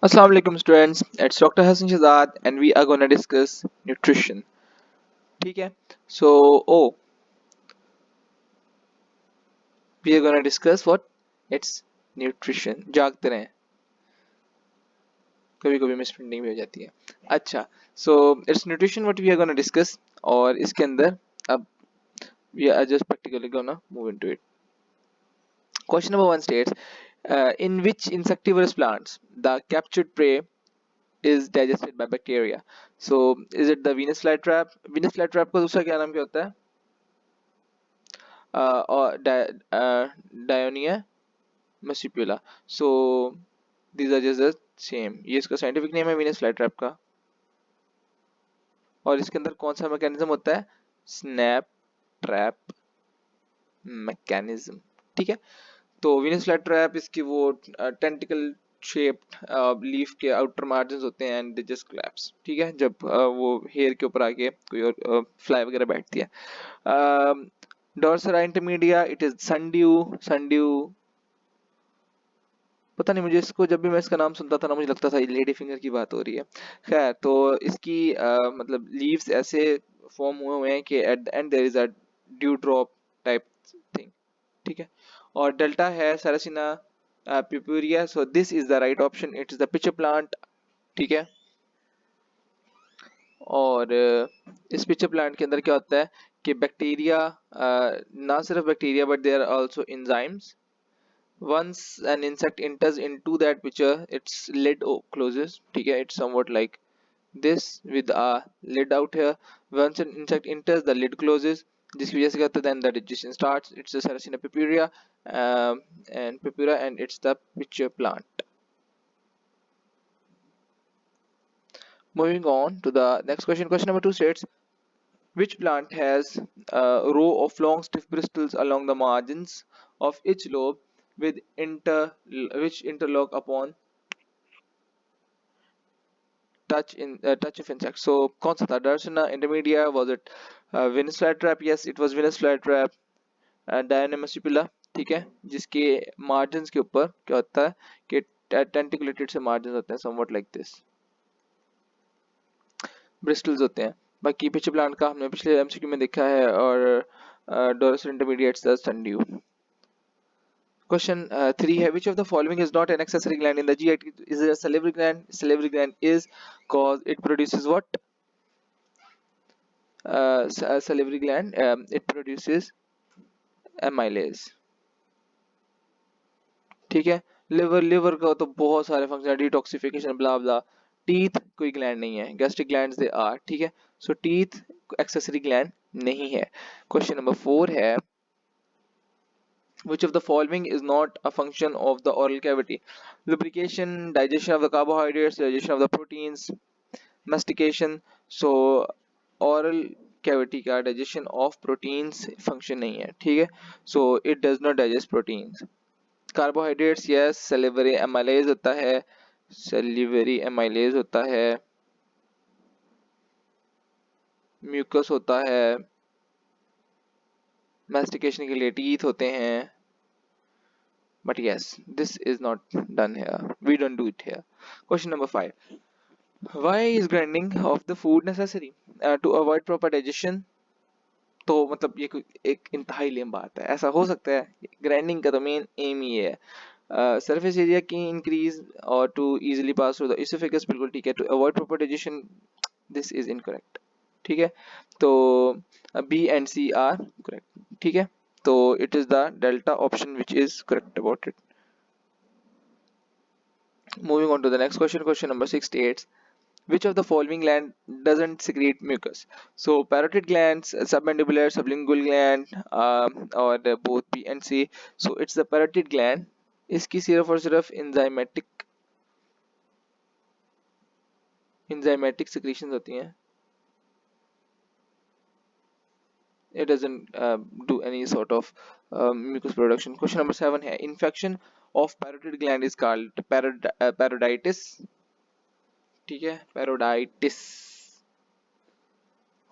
Assalamu alaikum students, it's Dr. Hassan Shazad and we are gonna discuss nutrition. ठीक है? So, oh, we are gonna discuss what? It's nutrition. जागते रहें, कभी कभी misprinting भी हो जाती है. अच्छा, so it's nutrition what we are gonna discuss और इसके अंदर अब we are just practically gonna move into it. Question number one states, in which insectivorous plants the captured prey is digested by bacteria? So, is it the Venus flytrap? Venus flytrap का दूसरा क्या नाम क्या होता है? Or Dionia muscipula. So these are just the same. ये इसका scientific name है वीनस फ्लाईट्रैप का. और इसके अंदर कौन सा मैकेनिज्म होता है? Snap trap mechanism. ठीक है. तो वीनस फ्लाईट्रैप इसकी वो टेंटिकल शेप्ड लीफ के आउटर मार्जिन होते हैं एंड दे जस्ट कोलैप्स. ठीक है, जब वो हेयर के ऊपर आके कोई और फ्लाई वगैरह बैठती है. Drosera intermedia it is sundew. Sundew पता नहीं, मुझे इसको जब भी मैं इसका नाम सुनता था ना मुझे लगता था ये लेडी फिंगर की बात हो रही है. खैर, तो इसकी मतलब लीव्स ऐसे फॉर्म हुए हुए हैं कि at the end there is a dew drop type thing. ठीक है. और डेल्टा है Sarracenia purpurea. So this is the right option, it is the pitcher plant. ठीक है. और इस पिचर प्लांट के अंदर क्या होता है कि बैक्टीरिया, ना सिर्फ bacteria but there are also enzymes. Once an insect enters into that picture, its lid closes. ठीक है, it's somewhat like this with a lid out here. Once an insect enters, the lid closes. जिसकी वजह से क्या होता है, then the digestion starts. It's the Sarracenia purpurea, and it's the pitcher plant. Moving on to the next question. Question number two states, which plant has a row of long stiff bristles along the margins of each lobe with which interlock upon touch of insect. So कौन सा था? Darsana intermedia, was it Venus flytrap? Yes, it was Venus flytrap. Diana muscipula. ठीक है, जिसके margins के ऊपर क्या होता है कि tentaculated से margins होते हैं somewhat like this, bristles होते हैं. बाकी पिछले प्लांट का हमने पिछले एमसीक्यू में देखा है. और Dorsal intermediates the sundew. Question 3 है, which of the following is not an accessory gland in the GI? Is it a salivary gland? Salivary gland is cause it produces what? Salivary gland, it produces amylase. ठीक है. Liver का तो बहुत सारे function, detoxification blah blah. Teeth कोई gland नहीं है. Gastric glands they are. ठीक है. सो टीथ एक्सेसरी ग्लैंड नहीं है. क्वेश्चन नंबर 4 है, which of the following is not a function of the oral cavity? Lubrication, digestion of the carbohydrates, digestion of the proteins, mastication. So oral cavity का digestion of proteins function नहीं है. ठीक है. So it does not digest proteins. Carbohydrates, yes. Salivary amylase होता है. Salivary amylase होता है. Mucus होता है. मैस्टिकेशन के लिए टीथ होते हैं. But yes, this is not done here, we don't do it here. Question number 5, why is grinding of the food necessary to avoid proper digestion? तो मतलब ये कोई एक इंतहाई लेम बात है. ऐसा हो सकता है? ग्राइंडिंग का तो मेन एम ही है सरफेस एरिया की इंक्रीज और to easily pass through the oesophagus. बिल्कुल ठीक है. To avoid proper digestion, this is incorrect. ठीक है. तो B and C are correct. ठीक है. तो it is the delta option which is correct about it. Moving on to the next question. Question number 6 states, which of the following gland doesn't secrete mucus? So parotid glands, submandibular, sublingual gland, or both B and C. So it's the parotid gland. इसकी सिर्फ और सिर्फ enzymatic secretions होती हैं. It doesn't do any sort of mucus production. Question number 7 है, infection of parotid gland is called paroditis. ठीक है, paroditis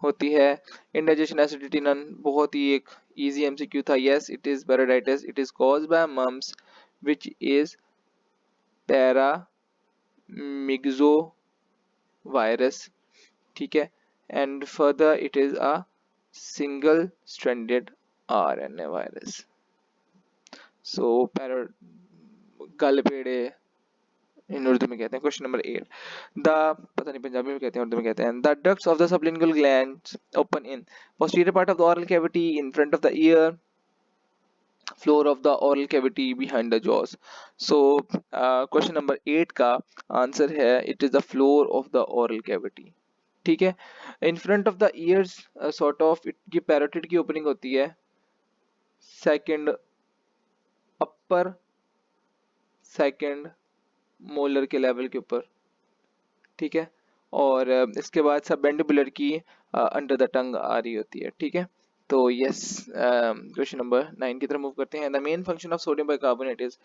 होती है. indigestion, acidity, none. बहुत ही एक easy MCQ था. yes, it is paroditis. It is caused by mumps which is parasitic. Myxovirus, ठीक है, and further it is a single stranded RNA virus. So पैरा गलपेड़े इन उर्दू में कहते हैं। क्वेश्चन नंबर 8, द पता नहीं पंजाबी में कहते हैं उर्दू में कहते हैं, the ducts of the sublingual glands open in posterior part of the oral cavity, in front of the ear, floor of the oral cavity, behind the jaws. So question number 8 का answer है it is the floor of the oral cavity, ठीक है। In front of the years sort of ये parotid की opening होती है second अपर second molar के level के ऊपर, ठीक है, और इसके बाद सबमेंडिबुलर की अंडर द टंग आ रही होती है, ठीक है। तो यस, क्वेश्चन नंबर 9 की तरफ मूव करते हैं। The main function of sodium bicarbonate is,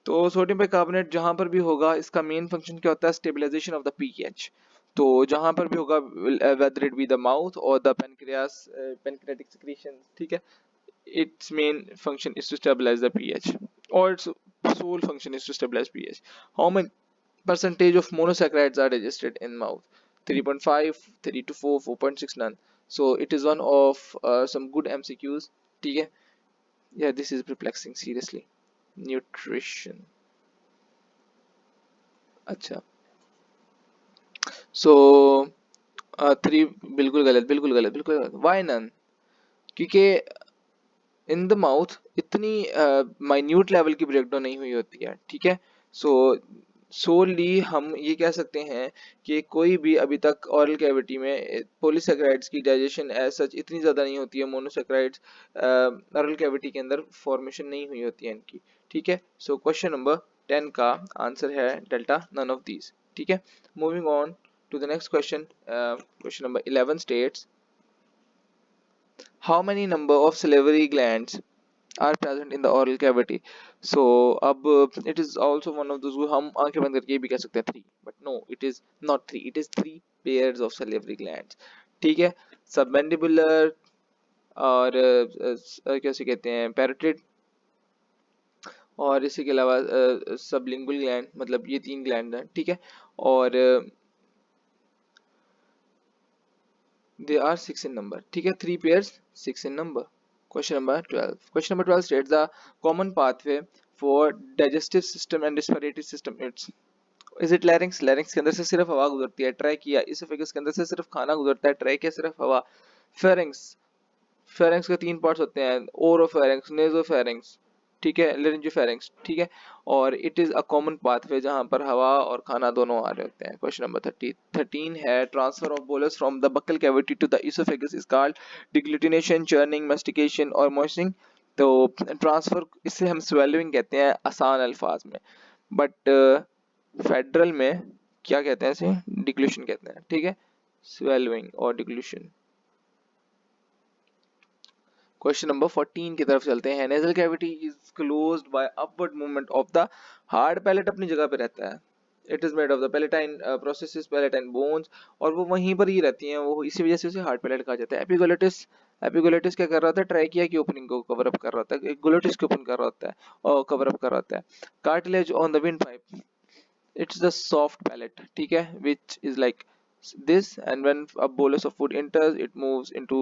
तो सोडियम बाइकार्बोनेट जहां पर भी होगा इसका मेन फंक्शन क्या होता है, स्टेबलाइजेशन ऑफ द पीएच। तो जहां पर भी होगा whether it be the mouth और द पेनक्रियास पेनक्रियाटिक सिक्रीशन, ठीक है, its main function is to stabilize the pH, or its sole function is to stabilize pH. How many percentage of monosaccharides are digested in mouth? 3.5, 3 to 4, 4.6, none. So it is one of some good MCQs, ठीक है। Yeah, this is perplexing seriously. Nutrition, अच्छा, so 3 बिल्कुल गलत, बिल्कुल गलत, बिल्कुल गलत। Why none? क्योंकि इन द माउथ इतनी माइन्यूट लेवल की ब्रेकडाउन नहीं हुई होती है, ठीक है। सो सोली हम ये कह सकते हैं कि कोई भी अभी तक ऑरल कैविटी में पॉलीसेकेराइड्स की डाइजेशन एज सच इतनी ज़्यादा नहीं होती है, मोनोसेकेराइड्स ऑरल कैविटी के अंदर फॉर्मेशन नहीं हुई होती है इनकी, ठीक है। सो क्वेश्चन नंबर 10 का आंसर है डेल्टा नन ऑफ दीज, ठीक है। Moving on to the next question, question number 11 states how many number of salivary glands are present in the oral cavity? So अब it is also one of those हम आंखें बंद करके ये भी कह सकते हैं 3, but no, it is not 3, it is 3 pairs of salivary glands, ठीक है। सबमेंडिबुलर और कैसे कहते हैं पैरोटिड, और इसी के अलावा सबलिंगुअल ग्लैंड, मतलब ये 3 ग्लैंड हैं, ठीक है। और they are 6 in number, ठीक है, 3 pairs, 6 in number. Question number 12. Question number 12 states the common pathway for digestive system and respiratory system. It's is it larynx? larynx के अंदर से सिर्फ हवा गुजरती है। ट्रैकिया, इसोफेगस के अंदर से सिर्फ खाना गुजरता है। ट्रैकिया सिर्फ हवा। फेरिंक्स, फेरिंक्स के 3 पार्ट्स होते हैं, ओरोफेरिंक्स, नेजोफेरिंक्स, ठीक है, लेरिंजोफेरिंक्स, ठीक है। और it is a common pathway जहां पर हवा और खाना दोनों आ रहे होते हैं। क्वेश्चन नंबर 13 है transfer of bolus from the buccal cavity to the oesophagus is called deglutition, churning, mastication और मॉइस्चरिंग। तो ट्रांसफर, इससे हम स्वेलिंग कहते हैं आसान अल्फाज में, बट फेडरल में क्या कहते हैं, इसे डिग्लूशन कहते हैं, ठीक है, स्वेलिंग और डिग्लूशन। क्वेश्चन नंबर 14 की तरफ चलते हैं। Nasal cavity is closed by upward movement of the hard palate, अपनी जगह पे रहता है। It is made of the palatine processes, palatine bones, और वो वहीं पर ही रहती हैं, वो इसी वजह से उसे हार्ड पैलेट कहा जाता है। एपिग्लोटिस, एपिग्लोटिस क्या कर रहा था, ट्रैकिया की ओपनिंग को कवर अप कर रहा था, ग्लोटिस को ओपन कर रहा होता है और कवर अप कर रहा होता है। Cartilage on the wind pipe, it's the soft palate, ठीक है, which is like this, and when a bolus of food enters it moves into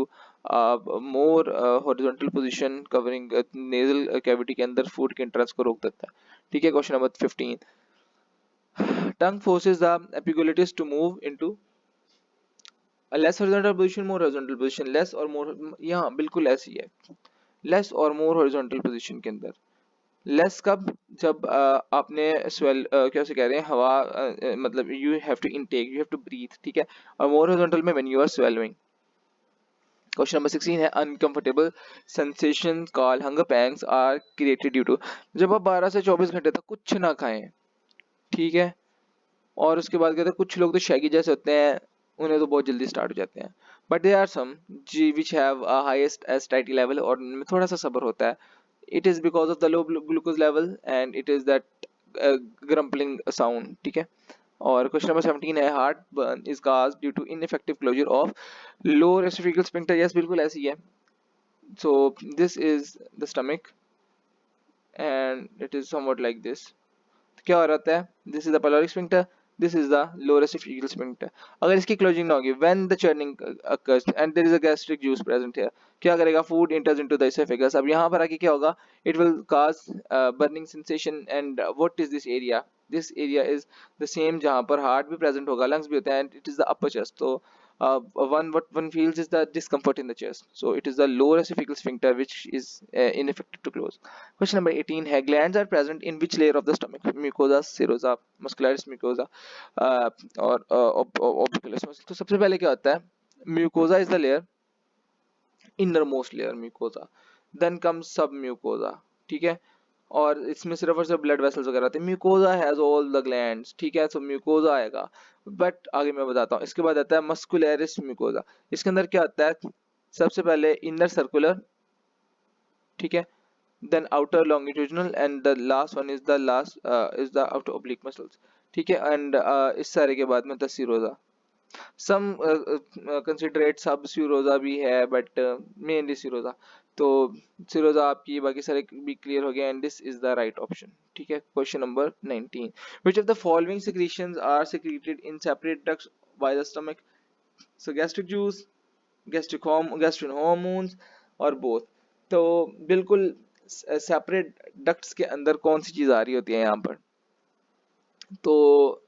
a more horizontal position covering nasal cavity के अंदर food के entrance को रोक देता है, ठीक है। Question number 15, tongue forces the epiglottis to move into a less horizontal position, more horizontal position, less और more, यहाँ बिल्कुल ऐसी है, less और more horizontal position के अंदर। लेस कब, जब आपने स्वेल कैसे कह रहे हैं हवा मतलब you have to intake, you have to breathe, ठीक है। और मोर हॉरिजॉन्टल में when you are swallowing. Question number 16 है uncomfortable sensation called hunger pangs are created due to, जब आप 12 से 24 घंटे तक कुछ ना खाएं, ठीक है, और उसके बाद कहते हैं कुछ लोग तो शैगी जैसे होते हैं, उन्हें तो बहुत जल्दी स्टार्ट हो जाते हैं, बट दे आर सम जी which have a highest acidity level, और उनमें थोड़ा सा सब्र होता है। it is because of the low glucose level and it is that grumbling sound, ठीक है। और क्वेश्चन नंबर 17 है heart burn is caused due to ineffective closure of lower esophageal sphincter, yes बिल्कुल ऐसी है। so this is the stomach and it is somewhat like this, तो क्या हो रहा है, this is the pyloric sphincter, this is the lower oesophageal sphincter. अगर इसकी क्लोजिंग ना होगी, when the churning occurs and there is a gastric juice present here, क्या करेगा, food enters into the oesophagus. अब यहाँ पर आके क्या होगा, it will cause burning sensation and what is this area, this area is the same जहाँ पर हार्ट भी प्रेजेंट होगा, लंग्स भी होते हैं, and it is the upper chest. तो what one feels is the discomfort in the chest, so it is the lower esophageal sphincter which is ineffective to close. Question number 18 है, glands are present in which layer of the stomach, mucosa, serosa, muscularis mucosa और operculus muscle। तो सबसे पहले क्या होता है, mucosa is the layer, innermost layer mucosa, then comes submucosa, ठीक है, और इसमें सिर्फ और सिर्फ ब्लड वेसल्स वगैरह आते हैं। Mucosa has all the glands, ठीक है, सो म्यूकोजा आएगा, बट आगे मैं बताता हूँ। इसके बाद आता है मस्कुलरिस म्यूकोजा। इसके अंदर क्या आता है, सबसे पहले इनर सर्कुलर, ठीक है, then outer longitudinal and the last one is the outer oblique muscles, ठीक है, एंड इस सारे के बाद में द सीरोजा। सम कंसिडरेट सब सीरोजा भी है, बट मेनली सीरोजा। तो सीरोजा आपकी, बाकी सारे भी क्लियर हो गए, and this is the right option, ठीक है। Question number 19, which of the following secretions are secreted in separate ducts by the stomach, so gastric juice, gastrin hormones और बोथ। तो बिल्कुल सेपरेट डक्ट्स के अंदर कौन सी चीज आ रही होती है यहाँ पर, तो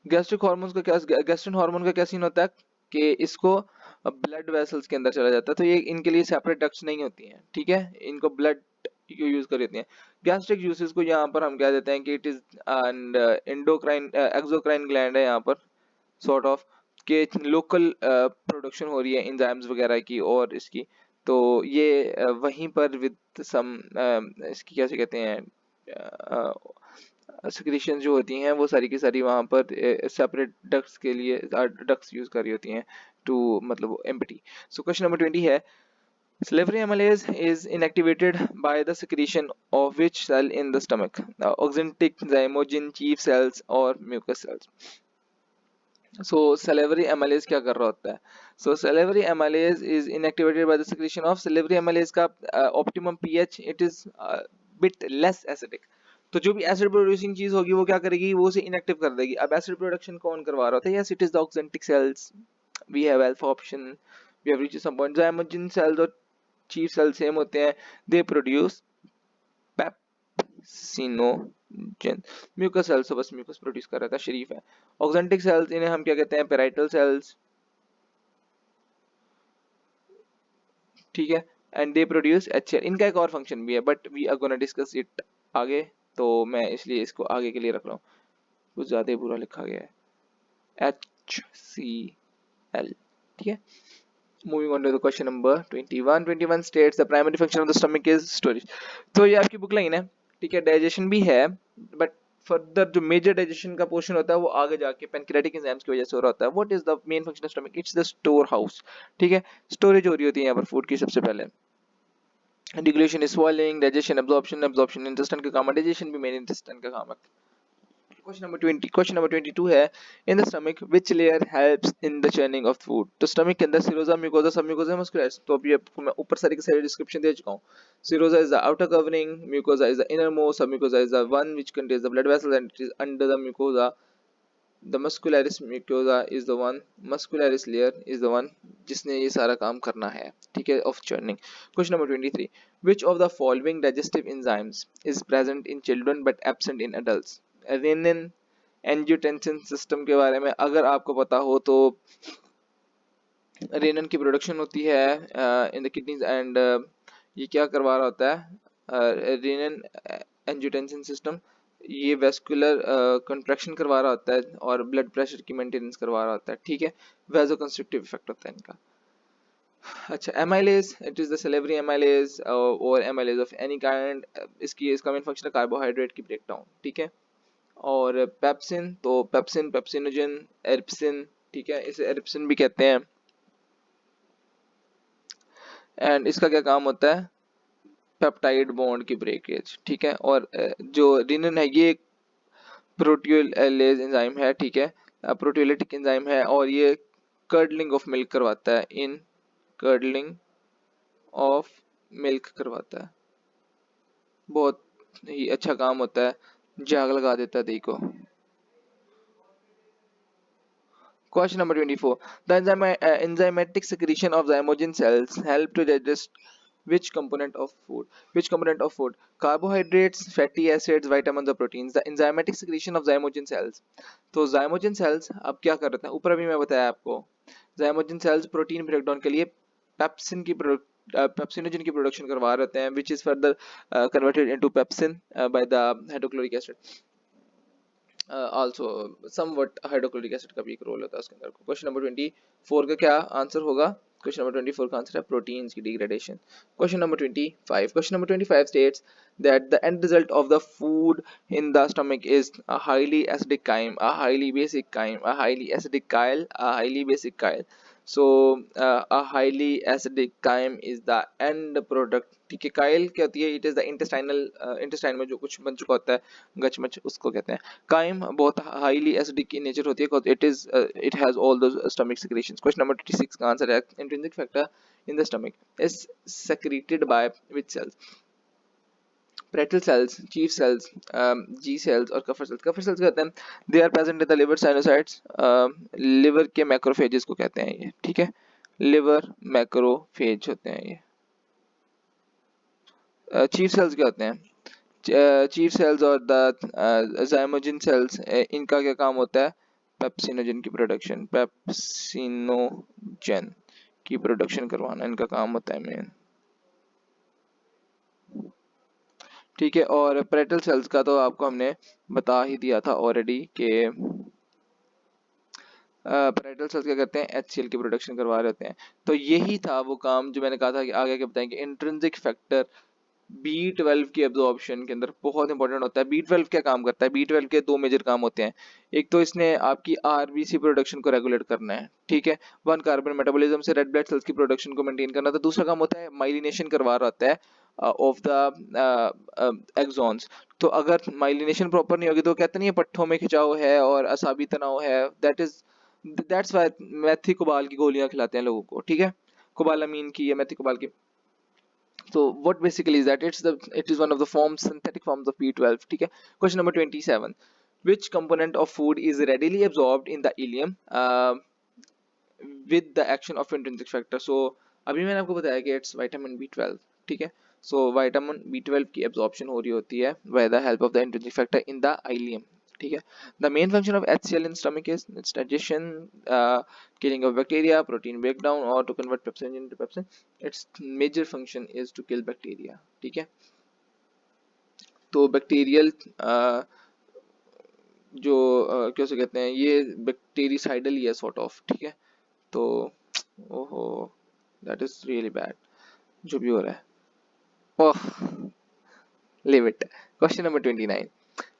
गैस्ट्रिक हार्मोन का क्या, गैस्ट्रिन हार्मोन का क्या सीन होता है कि इसको ब्लड वेसल्स के अंदर चला जाता है, तो ये इनके लिए सेपरेट डक्ट्स नहीं होती हैं, ठीक है, इनको ब्लड यूज कर देती हैं। गैस्ट्रिक जूसेस को यहाँ पर हम कह देते हैं कि it is and endocrine exocrine gland है यहाँ पर, सॉर्ट ऑफ के लोकल प्रोडक्शन हो रही है एंजाइम्स वगैरह की और इसकी, तो ये वहीं पर विद सम इसकी कैसे कहते हैं सिक्रीशन जो होती हैं वो सारी की सारी वहाँ पर सेपरेट डक्ट्स के लिए डक्ट्स यूज कर रही होती हैं टू मतलब एम्पटी। सो क्वेश्चन नंबर 20 है, salivary amylase is inactivated by the secretion of which cell in the stomach, oxyntic, zymogen, chief cells or mucus cells। so salivary amylase क्या कर रहा होता है, so salivary amylase is inactivated by the secretion of, salivary amylase का optimum pH it is bit less acidic, तो जो भी acid producing चीज होगी वो क्या करेगी, वो उसे इनएक्टिव कर देगी। अब एसिड प्रोडक्शन कौन करवा रहा होता है, yes it is the oxyntic cells, we have alpha option, we have reached some point. zymogen cells और चीफ सेल सेम होते हैं, they produce pepsinogen. Mucus cells तो बस म्यूकस प्रोड्यूस कर रहा था, शरीफ है। ऑक्जेंटिक सेल्स इन्हें हम क्या कहते हैं, पेराइटल सेल्स, ठीक है, एंड दे प्रोड्यूस HCl। इनका एक और फंक्शन भी है but we are gonna discuss it आगे, तो मैं इसलिए इसको आगे के लिए रख रहा हूँ, कुछ ज्यादा ही बुरा लिखा गया है, HCl, ठीक है। Moving on to the question number 21, 21 states the primary function of the stomach is storage। तो ये आपकी बुक लाइन है, ठीक है, डाइजेशन भी है, बट फर्दर जो मेजर डाइजेशन का पोर्शन होता है वो आगे जाके पैनक्रियाटिक एंजाइम्स की वजह से हो रहा होता है। What is the main function of stomach, it's the store house, ठीक है, स्टोरेज हो रही होती है यहाँ पर फूड की सबसे पहले। Deglutition is swallowing, digestion absorption, absorption intestine का काम है, डाइजेशन भी मेन इंटेस्टाइन का काम है। क्वेश्चन नंबर 20, क्वेश्चन नंबर 22 है, in the stomach which layer helps in the churning of food. तो स्टमक के अंदर सीरोजा, म्यूकोजा, सबम्यूकोजा, मस्कुलस। तो अभी आपको मैं ऊपर सारी की सारी डिस्क्रिप्शन दे चुका हूँ। Serosa is the outer covering, mucosa is the innermost, submucosa is the one which contains the blood vessels and it is under the mucosa. The muscularis mucosa is the one, muscularis layer is the one जिसने ये सारा काम करना है, ठीक है, of churning. Question number 23, which of the following digestive enzymes is present in children but absent in adults. Renin, angiotensin system के बारे में अगर आपको पता हो तो रेनन की प्रोडक्शन होती है इन द किडनीज एंड ये क्या करवा रहा होता है, रेनन एंजियोटेंसिन सिस्टम ये वेस्कुलर कंट्रैक्शन करवा रहा होता है और ब्लड प्रेशर की मेंटेनेंस करवा रहा होता है, ठीक है, वेजोकंस्ट्रिक्टिव इफेक्ट होता है इनका। अच्छा, amylase, it is the salivary amylase और एमाइलेज ऑफ एनी काइंड, इसका मेन फंक्शन है कार्बोहाइड्रेट की ब्रेकडाउन, ठीक है। और पेप्सिन, तो पेप्सिन, पेप्सिनोजन, एरिप्सिन, ठीक है, इसे एरिप्सिन भी कहते हैं, एंड इसका क्या काम होता है, पेप्टाइड बॉन्ड की ब्रेकेज, ठीक है। और जो रिनिन है ये प्रोटियोलेज एंजाइम है, ठीक है, प्रोटियोलिटिक एंजाइम है और ये कर्डलिंग ऑफ मिल्क करवाता है, इन कर्डलिंग ऑफ मिल्क करवाता है, बहुत ही अच्छा काम होता है, जाग लगा देता है दही को। Question number 24. The enzymatic secretion of zymogen cells help to digest which component of food? Which component of food? Carbohydrates, fatty acids, vitamins or proteins. The enzymatic secretion of zymogen cells. तो zymogen cells अब क्या कर रहे हैं? ऊपर अभी मैं बताया आपको. Zymogen cells प्रोटीन ब्रेकडाउन के लिए पेप्सिन की पेप्सिनोजन की प्रोडक्शन करवा रहे हैं, which is further converted into pepsin by the hydrochloric acid. Also somewhat hydrochloric acid का भी एक रोल होता है उसके अंदर. क्वेश्चन नंबर 24 का क्या आंसर होगा? क्वेश्चन नंबर 24 का आंसर है प्रोटीन्स की degradation. Question number 25. Question number 25 states that the end result of the food in the stomach is a highly acidic chyme, a highly basic chyme, a highly acidic chyle, a highly basic chyle. So a highly acidic chyme is the end product. ठीक है, Kyle क्या होती है? It is the intestinal, intestine में जो कुछ बन चुका होता है गचमच, उसको कहते हैं. काइम बहुत हाईली एसिडिक in nature होती है because it has all those stomach secretions. Question number 26 का आंसर है intrinsic factor in the stomach is secreted by which cells? Pretal cells, chief cells, G cells और Kupffer cells. Kupffer cells कहते हैं they are present in the liver sinusoids. liver के macrophages को कहते हैं ये, ठीक है, liver macrophage होते हैं ये. चीफ सेल्स क्या होते हैं? चीफ सेल्स और द zymogen सेल्स, इनका क्या काम होता है? पेप्सिनोजन की प्रोडक्शन, पेप्सिनोजन की प्रोडक्शन करवाना इनका काम होता है मेन. ठीक है, और प्रेटल सेल्स का तो आपको हमने बता ही दिया था ऑलरेडी कि पैरेटल सेल्स क्या करते हैं? HCl की प्रोडक्शन करवा रहे होते हैं. तो यही था वो काम जो मैंने कहा था कि आगे के बताएंगे. इंट्रिंसिक फैक्टर B12 की एब्जॉर्प्शन के अंदर बहुत इंपॉर्टेंट होता है. B12 क्या काम करता है? B12 के दो मेजर काम होते हैं. एक तो इसने आपकी RBC प्रोडक्शन को रेगुलेट करना है, ठीक है, वन कार्बन मेटाबॉलिज्म से रेड ब्लड सेल्स की प्रोडक्शन को मेंटेन करना. तो दूसरा काम होता है माइलिनेशन करवा रहा होता है ऑफ द एक्सॉन्स. तो अगर माइलिनेशन प्रॉपर नहीं होगी तो कहते नहीं है पट्ठों में खिंचाव है और असाबी तनाव है. दैट्स व्हाई मेथिकोबाल की गोलियां खिलाते हैं लोगों को, ठीक है, कोबालामीन की या मेथिकोबाल की. So what basically is that? It is one of the synthetic forms of B12. ठीक है. Question number 27. Which component of food is readily absorbed in the ileum with the action of intrinsic factor? So अभी मैंने आपको बताया कि it's vitamin B12. ठीक है. So vitamin B12 की absorption हो रही होती है by the help of the intrinsic factor in the ileum. ठीक है. The main function of HCl in stomach is its digestion, killing of bacteria, protein breakdown, or to convert pepsin into pepsin. Its major function is to kill bacteria. ठीक है. तो bacterial जो कैसे कहते हैं, ये बैक्टीरिसाइडल ही है सॉर्ट ऑफ. ठीक है. तो ओहो, दैट इज रियली बैड जो भी हो रहा है. ओह, leave it. Question number 29.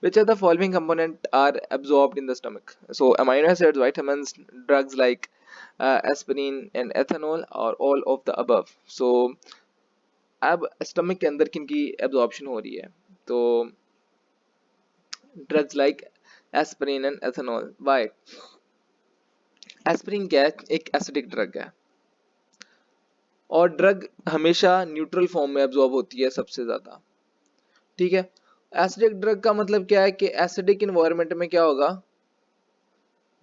Which of the following components are absorbed in the stomach? So amino acids, vitamins, drugs like aspirin and ethanol, or all of the above. So अब stomach के अंदर किन की एब्जॉर्प्शन हो रही है? तो drugs like aspirin and ethanol. Why? Aspirin क्या है? एक एसिडिक ड्रग है और ड्रग हमेशा न्यूट्रल फॉर्म में एब्जॉर्ब होती है सबसे ज्यादा. ठीक है. एसिडिक ड्रग का मतलब क्या है कि एसिडिक इन्वायरमेंट में क्या होगा?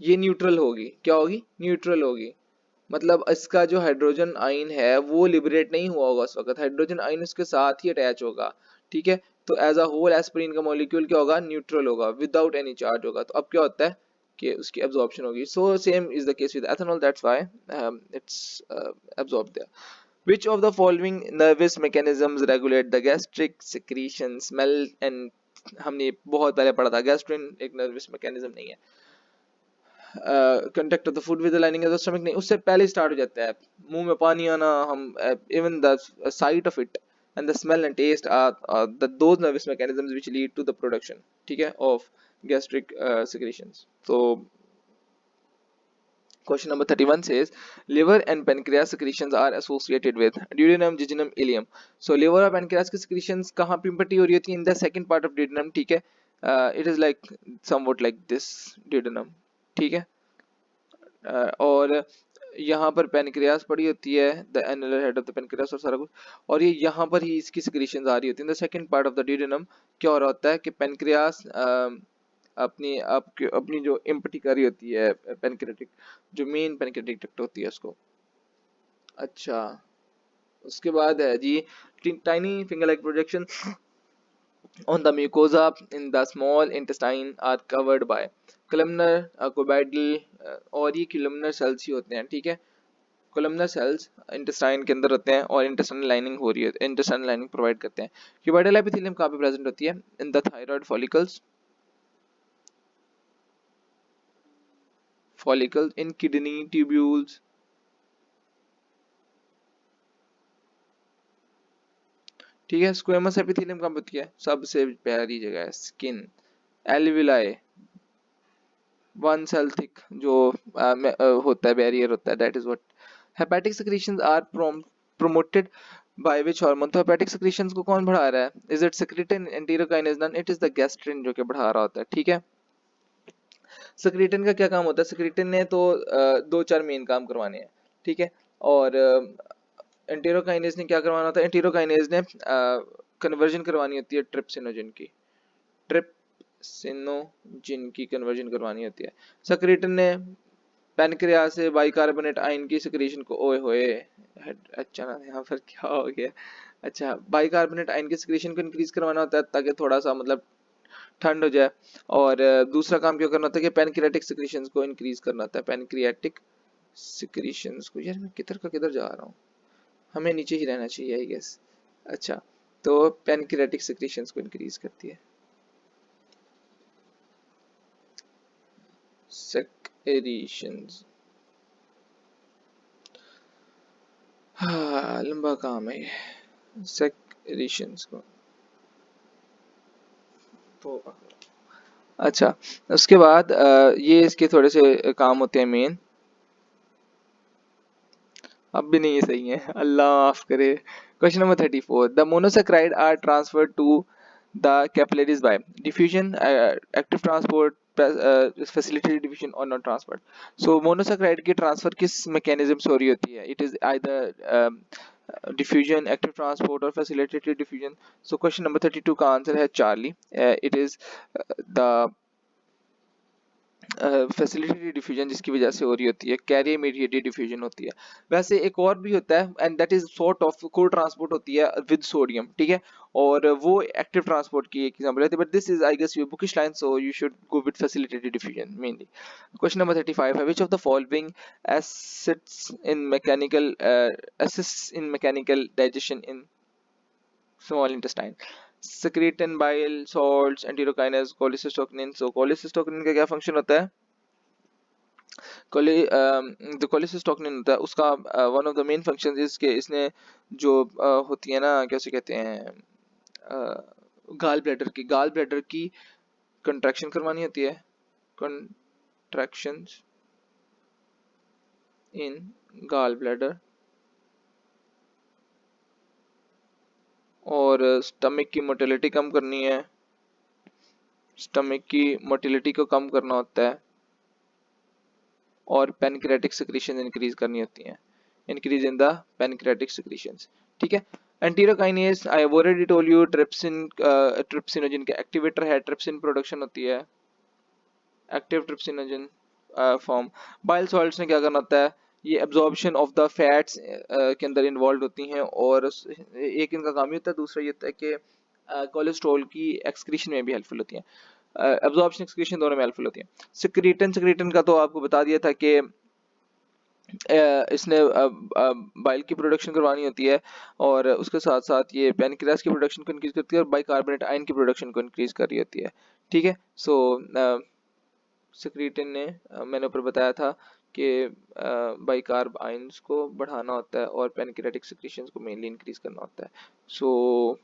ये न्यूट्रल होगी. क्या होगी? न्यूट्रल होगी. मतलब इसका जो हाइड्रोजन आयन है वो लिबरेट नहीं हुआ होगा उस वक्त, हाइड्रोजन आयन उसके साथ ही अटैच होगा. ठीक है. तो एज अ होल एस्पिरिन का मॉलिक्यूल क्या होगा? न्यूट्रल होगा, विदाउट एनी चार्ज होगा. तो अब क्या होता है कि उसकी एब्जॉर्प्शन होगी. So same is the case with ethanol, that's why it's absorbed there. Which of the following nervous mechanisms regulate the gastric secretion, smell and, हमने बहुत पहले पढ़ा था, गैस्ट्रिन एक नर्वस मैकेनिज्म नहीं है. Contact of the food with the lining of the stomach नहीं, उससे पहले स्टार्ट हो जाता है. मुंह में पानी आना, हम even the site of it and the smell and taste are those nervous mechanisms which lead to the production, ठीक है, of gastric secretions. So question number 31 says liver and pancreas secretions are associated with duodenum, jejunum, ileum. So liver और pancreas की secretions कहाँ पे empty हो रही होती है? In the second part of duodenum. ठीक है. It is like somewhat like this duodenum. ठीक है. और यहाँ पर पेनक्रियास पड़ी होती है, the annular head of the pancreas और सारा कुछ, और ये यहाँ पर ही इसकी सिक्रीशंस आ रही होती है. In the second part of the duodenum क्या हो रहा होता है कि पेनक्रियास अपनी जो इम्पटी कर रही होती है पेनक्रेटिक, जो मेन पेनक्रेटिक डक्ट होती है उसको। अच्छा, उसके बाद है जी tiny finger like projection on the mucosa in the small intestine are covered by columnar cuboidal और ये columnar cells ही होते हैं, ठीक है। columnar cells intestine के अंदर होते हैं और intestinal lining हो रही है, intestinal lining provide करते हैं। cuboidal epithelium कहाँ पे present होती है? in the thyroid follicles in kidney tubules, ठीक है। स्क्वेमस एपिथेलियम कहाँ पे होती है? सबसे प्यारी जगह है skin, alveoli, one cell thick जो होता है, बैरियर होता है, that is what. Hepatic secretions are promoted by which hormone? तो हेपेटिक सेक्रीशंस को कौन बढ़ा रहा है? Is it secretin, enterokinase? None, it is the gastrin जो कि बढ़ा रहा होता है, ठीक है। सेक्रेटिन का क्या काम होता है? सेक्रेटिन ने तो दो चार मेन काम करवाने हैं, ठीक है। और एंटेरोकाइनेज ने क्या करवाना होता है? एंटेरोकाइनेज ने कन्वर्जन करवानी होती है ट्रिप्सिनोजन की, ट्रिप्सिनोजिन की कन्वर्जन करवानी होती है। सेक्रेटिन ने पैनक्रियास से बाइकार्बोनेट आयन की सिक्रीशन को, ओए होए अच्छा ना, यहाँ पर क्या हो गया? अच्छा, बाइकार्बोनेट आयन की सिक्रीशन को इंक्रीज करवाना होता है ताकि थोड़ा सा मतलब ठंड हो जाए। और दूसरा काम क्या करना होता है कि पैनक्रियाटिक सिक्रीशंस को इंक्रीज करना होता है, पैनक्रियाटिक सिक्रीशंस को। यार मैं किधर का किधर जा रहा हूँ, हमें नीचे ही रहना चाहिए आई गेस। अच्छा, तो पैनक्रियाटिक सिक्रीशंस को इंक्रीज करती है। सेक्रीशंस, हाँ लंबा काम है ये, सेक्रीशंस को तो। अच्छा, उसके बाद ये इसके थोड़े से काम होते हैं मेन, अब भी नहीं ये सही है, अल्लाह माफ करे। Question number 34, the monosaccharide are transferred to the capillaries by diffusion, active transport, facilitated diffusion और नॉन ट्रांसफर्ड। सो मोनोसेक्राइड की ट्रांसफर किस मैकेनिज्म से हो रही होती है? It is either diffusion, active transport और facilitated diffusion. So question number 32 का आंसर है Charlie, it is the facilitated diffusion, जिसकी वजह से हो रही होती है कैरियर मीडिएटेड डिफ्यूजन होती है। वैसे एक और भी होता है and that is sort of को ट्रांसपोर्ट होती है विद सोडियम, ठीक है, और वो एक्टिव ट्रांसपोर्ट की एक एग्जांपल है, but this is I guess your bookish line, so you should go with facilitated diffusion mainly. Question number 35 है, which of the following assists in mechanical digestion in small intestine? secretin, bile salts, enterokinase, cholecystokinin। so cholecystokinin का क्या function होता है? जो cholecystokinin होता है उसका one of the main functions is के इसने जो होती है ना, कैसे कहते हैं, गाल ब्लैडर की कंट्रैक्शन करवानी होती है, कंट्रैक्शंस इन गाल ब्लैडर, और स्टमक की मोटिलिटी कम करनी है, स्टमक की मोटिलिटी को कम करना होता है, और पैनक्रियाटिक सिक्रीशन इंक्रीज करनी होती है, increase in the pancreatic secretions, ठीक है। Enterokinase I have already told you, trypsinogen का एक्टिवेटर है, ट्रिप्सिन प्रोडक्शन होती है, active trypsinogen form. Bile salts में क्या करना होता है? ये एब्जॉर्प्शन ऑफ द फैट्स के अंदर इन्वॉल्व होती हैं, और एक इनका काम ही होता है, दूसरा ये होता है कि कोलेस्ट्रॉल की एक्सक्रीशन में भी हेल्पफुल होती हैं, एब्जॉर्प्शन एक्सक्रीशन दोनों में हेल्पफुल होती हैं। सेक्रेटिन का तो आपको बता दिया था कि इसने बाइल की प्रोडक्शन करवानी होती है, और उसके साथ साथ ये पैनक्रियास की प्रोडक्शन को इंक्रीज करती है, और बाइकार्बोनेट आयन की प्रोडक्शन को इंक्रीज कर रही होती है, ठीक है। सो सेक्रेटिन ने मैंने ऊपर बताया था कि बाइकार्ब आयंस को बढ़ाना होता है और पैनक्रियाटिक सिक्रीशंस को मेनली इंक्रीज करना होता है। सो